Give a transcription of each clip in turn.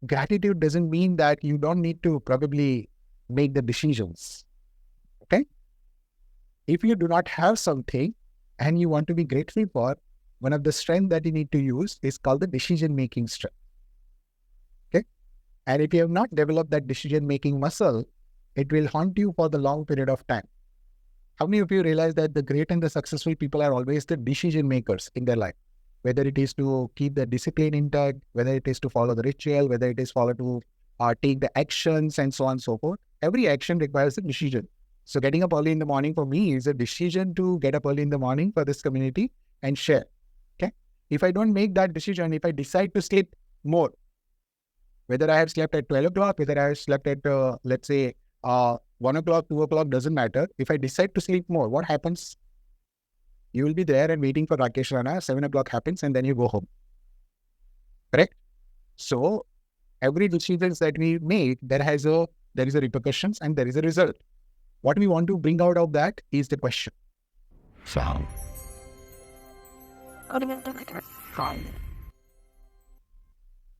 gratitude doesn't mean that you don't need to probably make the decisions. Okay? If you do not have something and you want to be grateful for, one of the strength that you need to use is called the decision-making strength. Okay? And if you have not developed that decision-making muscle, it will haunt you for the long period of time. How many of you realize that the great and the successful people are always the decision makers in their life? Whether it is to keep the discipline intact, whether it is to follow the ritual, whether it is to take the actions and so on and so forth. Every action requires a decision. So getting up early in the morning for me is a decision to get up early in the morning for this community and share. Okay. If I don't make that decision, if I decide to sleep more, whether I have slept at 12 o'clock, whether I have slept at, let's say, 1 o'clock, 2 o'clock, doesn't matter. If I decide to sleep more, what happens? You will be there and waiting for Rakesh Rana, 7 o'clock happens and then you go home. Correct? So every decision that we make, there is a repercussions and there is a result. What we want to bring out of that is the question.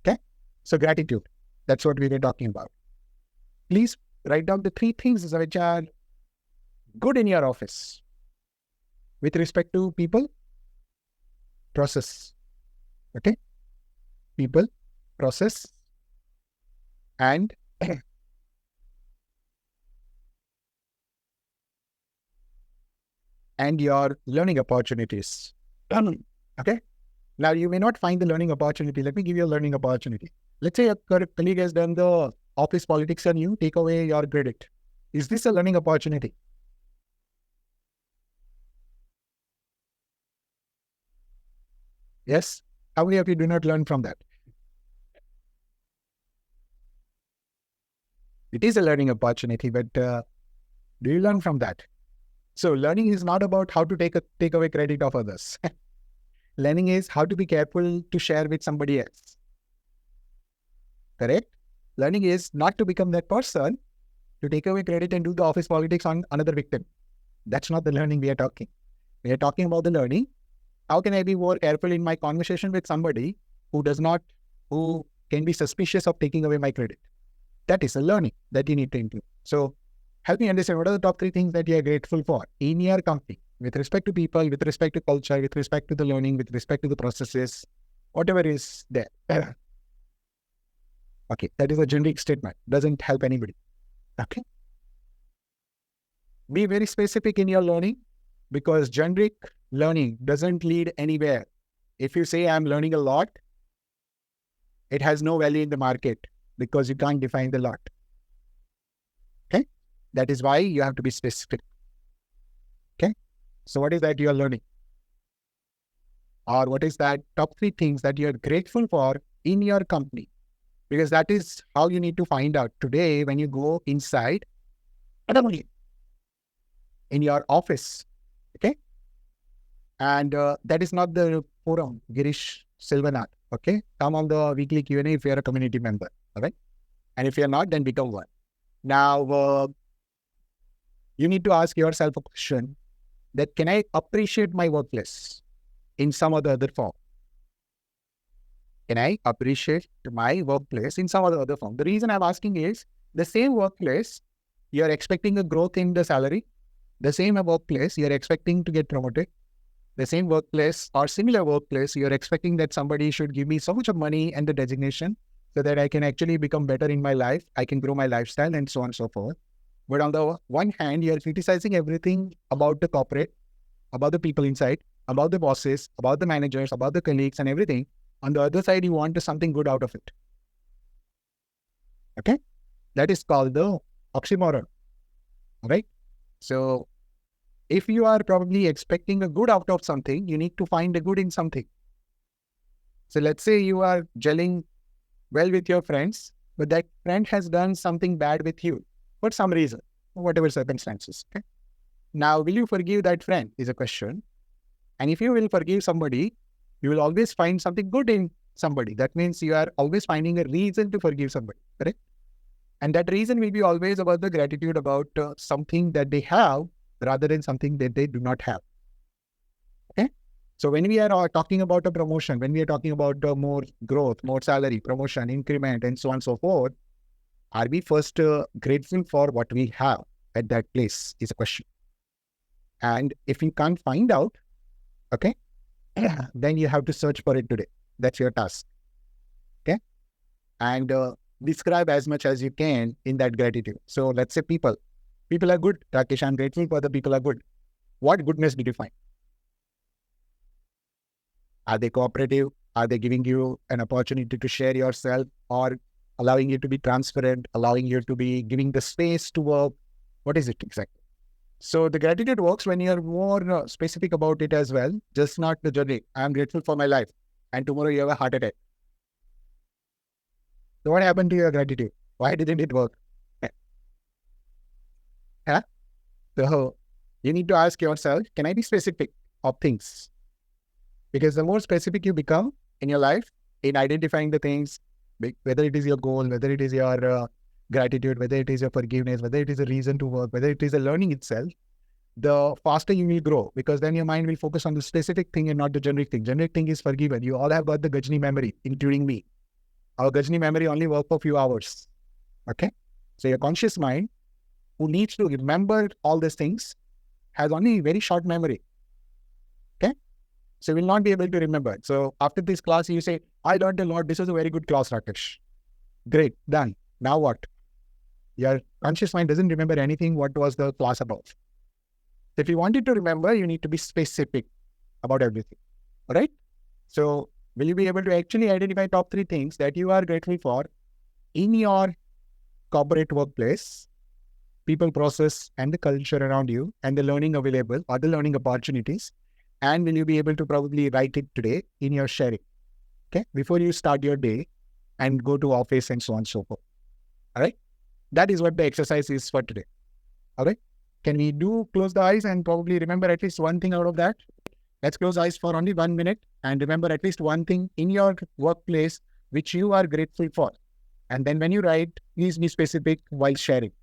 Okay? So gratitude. That's what we were talking about. Please write down the 3 things which are good in your office with respect to people, process. Okay? People, process, and and your learning opportunities. Okay? Now, you may not find the learning opportunity. Let me give you a learning opportunity. Let's say a colleague has done the office politics and you take away your credit. Is this a learning opportunity? Yes? How many of you do not learn from that? It is a learning opportunity, but do you learn from that? So learning is not about how to take away credit of others. Learning is how to be careful to share with somebody else. Correct? Learning is not to become that person to take away credit and do the office politics on another victim. That's not the learning we are talking. We are talking about the learning. How can I be more careful in my conversation with somebody who can be suspicious of taking away my credit? That is a learning that you need to improve. So help me understand what are the top 3 things that you are grateful for in your company with respect to people, with respect to culture, with respect to the learning, with respect to the processes, whatever is there. Okay, that is a generic statement. Doesn't help anybody. Okay. Be very specific in your learning because generic learning doesn't lead anywhere. If you say I'm learning a lot, it has no value in the market because you can't define the lot. Okay. That is why you have to be specific. Okay. So what is that you are learning? Or what is that top 3 things that you're grateful for in your company? Because that is how you need to find out today when you go inside in your office. Okay. And that is not the forum, Girish Silvanath. Okay. Come on the weekly Q&A if you're a community member. All right. And if you're not, then become one. Now, you need to ask yourself a question that can I appreciate my workplace in some other form? Can I appreciate my workplace in some other form? The reason I'm asking is the same workplace, you're expecting a growth in the salary. The same workplace, you're expecting to get promoted. The same workplace or similar workplace, you're expecting that somebody should give me so much of money and the designation so that I can actually become better in my life. I can grow my lifestyle and so on and so forth. But on the one hand, you're criticizing everything about the corporate, about the people inside, about the bosses, about the managers, about the colleagues and everything. On the other side, you want something good out of it. Okay? That is called the oxymoron. All right? So if you are probably expecting a good out of something, you need to find a good in something. So let's say you are gelling well with your friends, but that friend has done something bad with you for some reason, whatever circumstances. Okay? Now, will you forgive that friend is a question. And if you will forgive somebody, you will always find something good in somebody. That means you are always finding a reason to forgive somebody, correct? And that reason will be always about the gratitude about something that they have rather than something that they do not have. Okay? So when we are talking about a promotion, when we are talking about more growth, more salary, promotion, increment, and so on and so forth, are we first grateful for what we have at that place is a question. And if you can't find out, okay, then you have to search for it today. That's your task. Okay. And describe as much as you can in that gratitude. So let's say people are good. Rakesh, I'm grateful for the people are good. What goodness did you find? Are they cooperative? Are they giving you an opportunity to share yourself, or allowing you to be transparent, allowing you to be giving the space to work? What is it exactly? So the gratitude works when you're more specific about it as well, just not the journey. I'm grateful for my life, and tomorrow you have a heart attack. So what happened to your gratitude? Why didn't it work? Huh? So you need to ask yourself, can I be specific of things? Because the more specific you become in your life, in identifying the things, whether it is your goal, whether it is your gratitude, whether it is your forgiveness, whether it is a reason to work, whether it is a learning itself, the faster you will grow, because then your mind will focus on the specific thing and not the generic thing. Generic thing is forgiven. You all have got the Gajni memory, including me. Our Gajni memory only works for a few hours. Okay? So your conscious mind, who needs to remember all these things, has only very short memory. Okay? So will not be able to remember. So after this class, you say, I learned a lot. This was a very good class, Rakesh. Great, done. Now what? Your conscious mind doesn't remember anything what was the class about. If you wanted to remember, you need to be specific about everything. All right? So will you be able to actually identify top 3 things that you are grateful for in your corporate workplace, people, process, and the culture around you, and the learning available or the learning opportunities? And will you be able to probably write it today in your sharing? Okay, before you start your day and go to office and so on and so forth. All right, that is what the exercise is for today. All right, can we do close the eyes and probably remember at least one thing out of that? Let's close eyes for only 1 minute and remember at least one thing in your workplace which you are grateful for. And then when you write, please be specific while sharing.